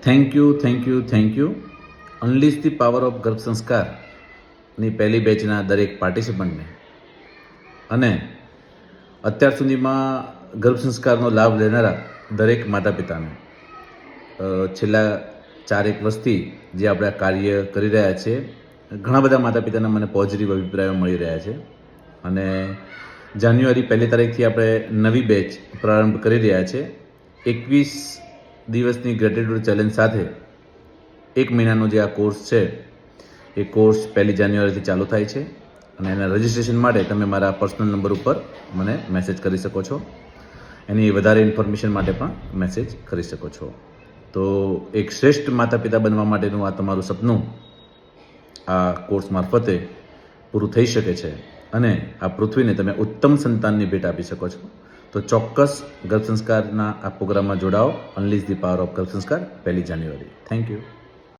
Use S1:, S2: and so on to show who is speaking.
S1: Thank you unleash the power of ગર્ભ સંસ્કારની પહેલી બેચના દરેક પાર્ટિસિપન્ટને અને અત્યાર સુધીમાં ગર્ભ સંસ્કારનો લાભ લેનારા દરેક માતા પિતાને છેલ્લા 4-1 વર્ષથી જે આપણે કાર્ય કરી રહ્યા છીએ, ઘણા બધા માતા પિતાના મને પોઝિટિવ અભિપ્રાયો મળી રહ્યા છે અને જાન્યુઆરી 1 તારીખથી આપણે નવી બેચ પ્રારંભ કરી રહ્યા છે. 21 દિવસની ગ્રેટિટ્યૂડ ચેલેન્જ સાથે 1 મહિનાનો જે આ કોર્સ છે એ કોર્સ 1 જાન્યુઆરીથી ચાલુ થાય છે અને એના રજિસ્ટ્રેશન માટે તમે મારા પર્સનલ નંબર ઉપર મને મેસેજ કરી શકો છો. એની વધારે ઇન્ફોર્મેશન માટે પણ મેસેજ કરી શકો છો. તો એક શ્રેષ્ઠ માતા પિતા બનવા માટેનું આ તમારું સપનું આ કોર્સ મારફતે પૂરું થઈ શકે છે અને આ પૃથ્વીને તમે ઉત્તમ સંતાનની ભેટ આપી શકો છો. તો ચોક્કસ ગર્ભ સંસ્કારના આ પ્રોગ્રામમાં જોડાઓ. અનલીશ ધી પાવર ઓફ ગર્ભ સંસ્કાર 1 જાન્યુઆરી. Thank you.